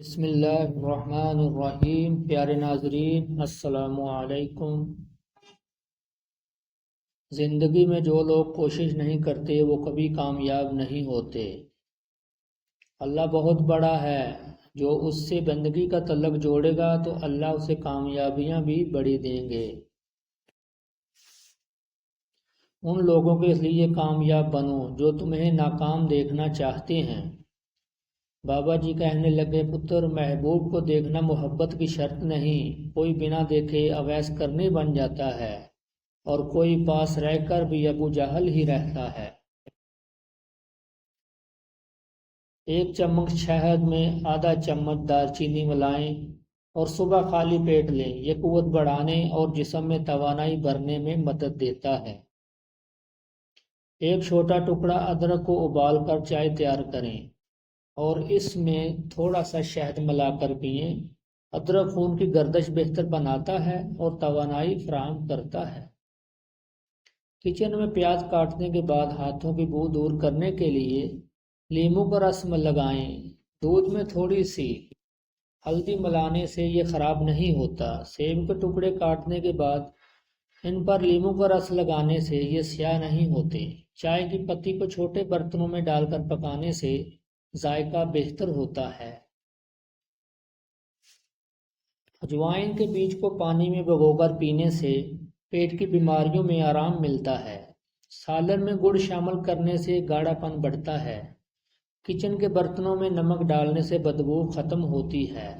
بسم اللہ الرحمن الرحیم۔ پیارے ناظرین السلام علیکم۔ زندگی میں جو لوگ کوشش نہیں کرتے وہ کبھی کامیاب نہیں ہوتے۔ اللہ بہت بڑا ہے، جو اس سے بندگی کا تعلق جوڑے گا تو اللہ اسے کامیابیاں بھی بڑی دیں گے۔ ان لوگوں کے لیے کامیاب بنو جو تمہیں ناکام دیکھنا چاہتے ہیں۔ بابا جی کہنے لگے، پتر، محبوب کو دیکھنا محبت کی شرط نہیں، کوئی بنا دیکھے اویس کرنی بن جاتا ہے اور کوئی پاس رہ کر بھی ابو جہل ہی رہتا ہے۔ ایک چمچ شہد میں آدھا چمچ دار چینی ملائیں اور صبح خالی پیٹ لیں، یہ قوت بڑھانے اور جسم میں توانائی بھرنے میں مدد دیتا ہے۔ ایک چھوٹا ٹکڑا ادرک کو ابال کر چائے تیار کریں اور اس میں تھوڑا سا شہد ملا کر پئیں۔ ادرک خون کی گردش بہتر بناتا ہے اور توانائی فراہم کرتا ہے۔ کچن میں پیاز کاٹنے کے بعد ہاتھوں کی بو دور کرنے کے لیے لیموں کا رس لگائیں۔ دودھ میں تھوڑی سی ہلدی ملانے سے یہ خراب نہیں ہوتا۔ سیب کے ٹکڑے کاٹنے کے بعد ان پر لیموں کا رس لگانے سے یہ سیاہ نہیں ہوتے۔ چائے کی پتی کو چھوٹے برتنوں میں ڈال کر پکانے سے ذائقہ بہتر ہوتا ہے۔ اجوائن کے بیج کو پانی میں بھگو کر پینے سے پیٹ کی بیماریوں میں آرام ملتا ہے۔ سالن میں گڑ شامل کرنے سے گاڑھا پن بڑھتا ہے۔ کچن کے برتنوں میں نمک ڈالنے سے بدبو ختم ہوتی ہے۔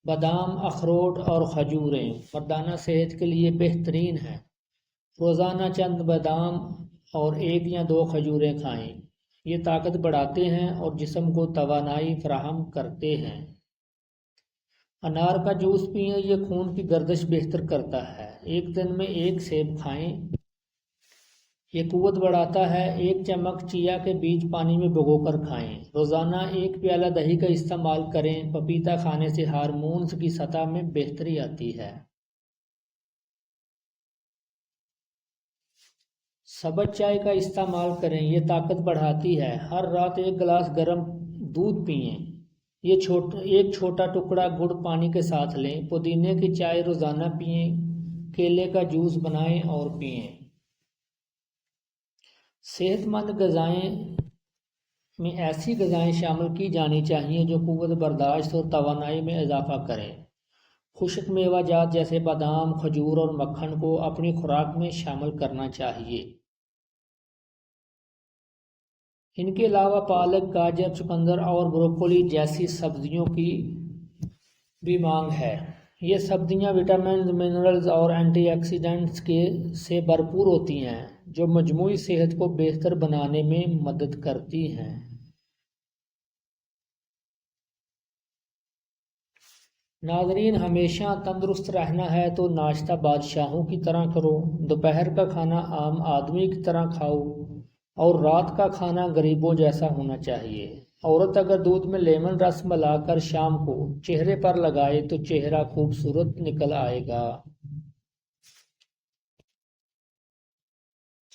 بادام، اخروٹ اور کھجوریں مردانہ صحت کے لیے بہترین ہیں۔ روزانہ چند بادام اور 1 یا 2 کھجوریں کھائیں، یہ طاقت بڑھاتے ہیں اور جسم کو توانائی فراہم کرتے ہیں۔ انار کا جوس پئیں، یہ خون کی گردش بہتر کرتا ہے۔ ایک دن میں 1 سیب کھائیں، یہ قوت بڑھاتا ہے۔ 1 چمچ چیا کے بیج پانی میں بھگو کر کھائیں۔ روزانہ 1 پیالہ دہی کا استعمال کریں۔ پپیتا کھانے سے ہارمونز کی سطح میں بہتری آتی ہے۔ سبز چائے کا استعمال کریں، یہ طاقت بڑھاتی ہے۔ ہر رات 1 گلاس گرم دودھ پئیں، ایک چھوٹا ٹکڑا گڑ پانی کے ساتھ لیں۔ پودینے کی چائے روزانہ پئیں۔ کیلے کا جوس بنائیں اور پئیں۔ صحت مند غذائیں میں ایسی غذائیں شامل کی جانی چاہیے جو قوت برداشت اور توانائی میں اضافہ کریں۔ خشک میوہ جات جیسے بادام، کھجور اور مکھن کو اپنی خوراک میں شامل کرنا چاہیے۔ ان کے علاوہ پالک، گاجر، چقندر اور بروکولی جیسی سبزیوں کی بھی مانگ ہے۔ یہ سبزیاں وٹامنز، منرلز اور اینٹی آکسیڈنٹس سے بھرپور ہوتی ہیں جو مجموعی صحت کو بہتر بنانے میں مدد کرتی ہیں۔ ناظرین، ہمیشہ تندرست رہنا ہے تو ناشتہ بادشاہوں کی طرح کرو، دوپہر کا کھانا عام آدمی کی طرح کھاؤ اور رات کا کھانا غریبوں جیسا ہونا چاہیے۔ عورت اگر دودھ میں لیمن رس ملا کر شام کو چہرے پر لگائے تو چہرہ خوبصورت نکل آئے گا۔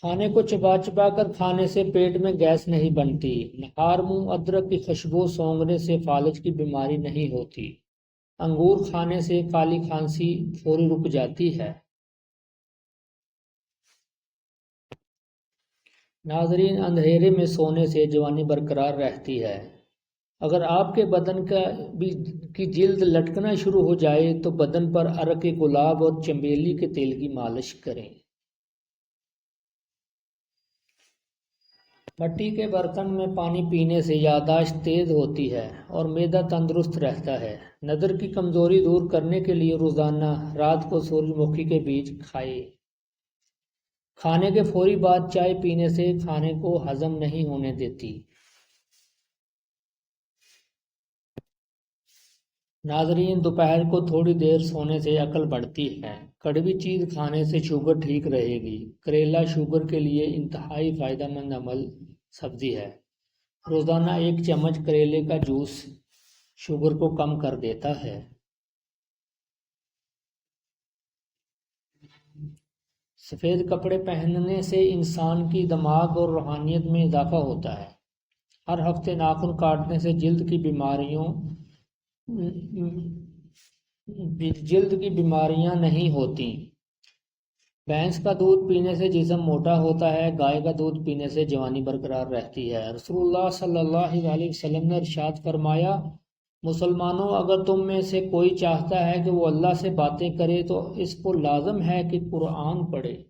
کھانے کو چبا چبا کر کھانے سے پیٹ میں گیس نہیں بنتی۔ نہار منہ ادرک کی خوشبو سونگھنے سے فالج کی بیماری نہیں ہوتی۔ انگور کھانے سے کالی کھانسی فوری رک جاتی ہے۔ ناظرین، اندھیرے میں سونے سے جوانی برقرار رہتی ہے۔ اگر آپ کے بدن کی جلد لٹکنا شروع ہو جائے تو بدن پر عرق گلاب اور چنبیلی کے تیل کی مالش کریں۔ مٹی کے برتن میں پانی پینے سے یادداشت تیز ہوتی ہے اور معدہ تندرست رہتا ہے۔ نظر کی کمزوری دور کرنے کے لیے روزانہ رات کو سورج مکھی کے بیج کھائیں۔ کھانے کے فوری بعد چائے پینے سے کھانے کو ہضم نہیں ہونے دیتی۔ ناظرین، دوپہر کو تھوڑی دیر سونے سے عقل بڑھتی ہے۔ کڑوی چیز کھانے سے شوگر ٹھیک رہے گی۔ کریلا شوگر کے لیے انتہائی فائدہ مند سبزی ہے۔ روزانہ 1 چمچ کریلے کا جوس شوگر کو کم کر دیتا ہے۔ سفید کپڑے پہننے سے انسان کی دماغ اور روحانیت میں اضافہ ہوتا ہے۔ ہر ہفتے ناخن کاٹنے سے جلد کی بیماریاں نہیں ہوتی۔ بھینس کا دودھ پینے سے جسم موٹا ہوتا ہے، گائے کا دودھ پینے سے جوانی برقرار رہتی ہے۔ رسول اللہ صلی اللہ علیہ وسلم نے ارشاد فرمایا، مسلمانوں، اگر تم میں سے کوئی چاہتا ہے کہ وہ اللہ سے باتیں کرے تو اس کو لازم ہے کہ قرآن پڑھے۔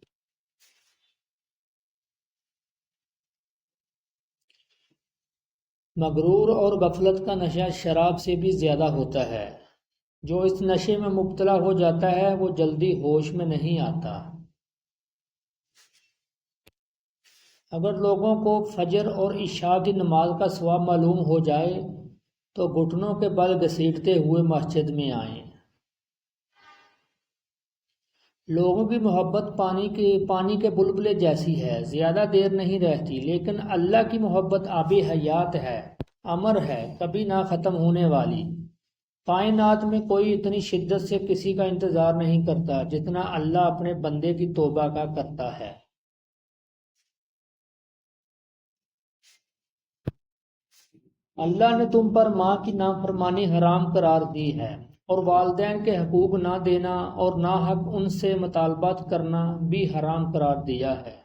مغرور اور غفلت کا نشہ شراب سے بھی زیادہ ہوتا ہے۔ جو اس نشے میں مبتلا ہو جاتا ہے وہ جلدی ہوش میں نہیں آتا۔ اگر لوگوں کو فجر اور عشاء کی نماز کا ثواب معلوم ہو جائے تو گھٹنوں کے بل گھسیٹتے ہوئے مسجد میں آئیں۔ لوگوں کی محبت پانی کے بلبلے جیسی ہے، زیادہ دیر نہیں رہتی، لیکن اللہ کی محبت آب حیات ہے، امر ہے، کبھی نہ ختم ہونے والی۔ کائنات میں کوئی اتنی شدت سے کسی کا انتظار نہیں کرتا جتنا اللہ اپنے بندے کی توبہ کا کرتا ہے۔ اللہ نے تم پر ماں کی نافرمانی حرام قرار دی ہے، اور والدین کے حقوق نہ دینا اور ناحق ان سے مطالبات کرنا بھی حرام قرار دیا ہے۔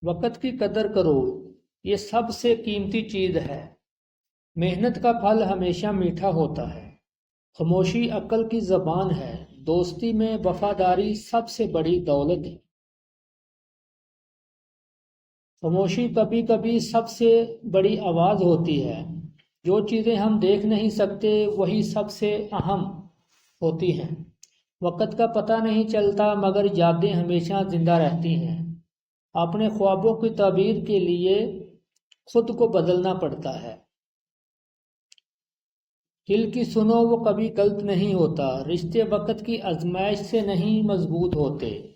وقت کی قدر کرو، یہ سب سے قیمتی چیز ہے۔ محنت کا پھل ہمیشہ میٹھا ہوتا ہے۔ خاموشی عقل کی زبان ہے۔ دوستی میں وفاداری سب سے بڑی دولت ہے۔ خاموشی کبھی کبھی سب سے بڑی آواز ہوتی ہے۔ جو چیزیں ہم دیکھ نہیں سکتے وہی سب سے اہم ہوتی ہیں۔ وقت کا پتہ نہیں چلتا مگر یادیں ہمیشہ زندہ رہتی ہیں۔ اپنے خوابوں کی تعبیر کے لیے خود کو بدلنا پڑتا ہے۔ دل کی سنو، وہ کبھی غلط نہیں ہوتا۔ رشتے وقت کی آزمائش سے نہیں مضبوط ہوتے،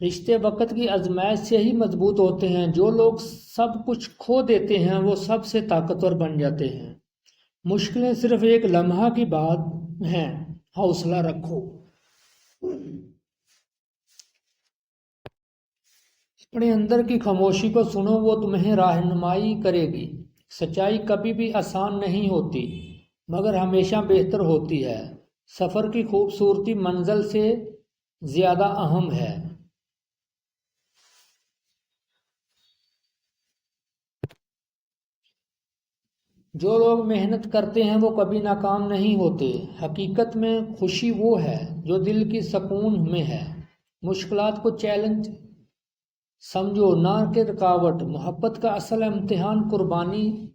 رشتے وقت کی آزمائش سے ہی مضبوط ہوتے ہیں۔ جو لوگ سب کچھ کھو دیتے ہیں وہ سب سے طاقتور بن جاتے ہیں۔ مشکلیں صرف ایک لمحہ کی بات ہیں، حوصلہ رکھو۔ اپنے اندر کی خاموشی کو سنو، وہ تمہیں رہنمائی کرے گی۔ سچائی کبھی بھی آسان نہیں ہوتی مگر ہمیشہ بہتر ہوتی ہے۔ سفر کی خوبصورتی منزل سے زیادہ اہم ہے۔ جو لوگ محنت کرتے ہیں وہ کبھی ناکام نہیں ہوتے۔ حقیقت میں خوشی وہ ہے جو دل کی سکون میں ہے۔ مشکلات کو چیلنج سمجھو نہ کہ رکاوٹ۔ محبت کا اصل امتحان قربانی۔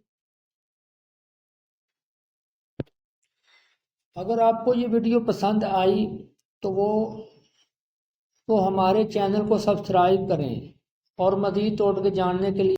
اگر آپ کو یہ ویڈیو پسند آئی تو ہمارے چینل کو سبسکرائب کریں اور مزید ٹوٹکے جاننے کے لیے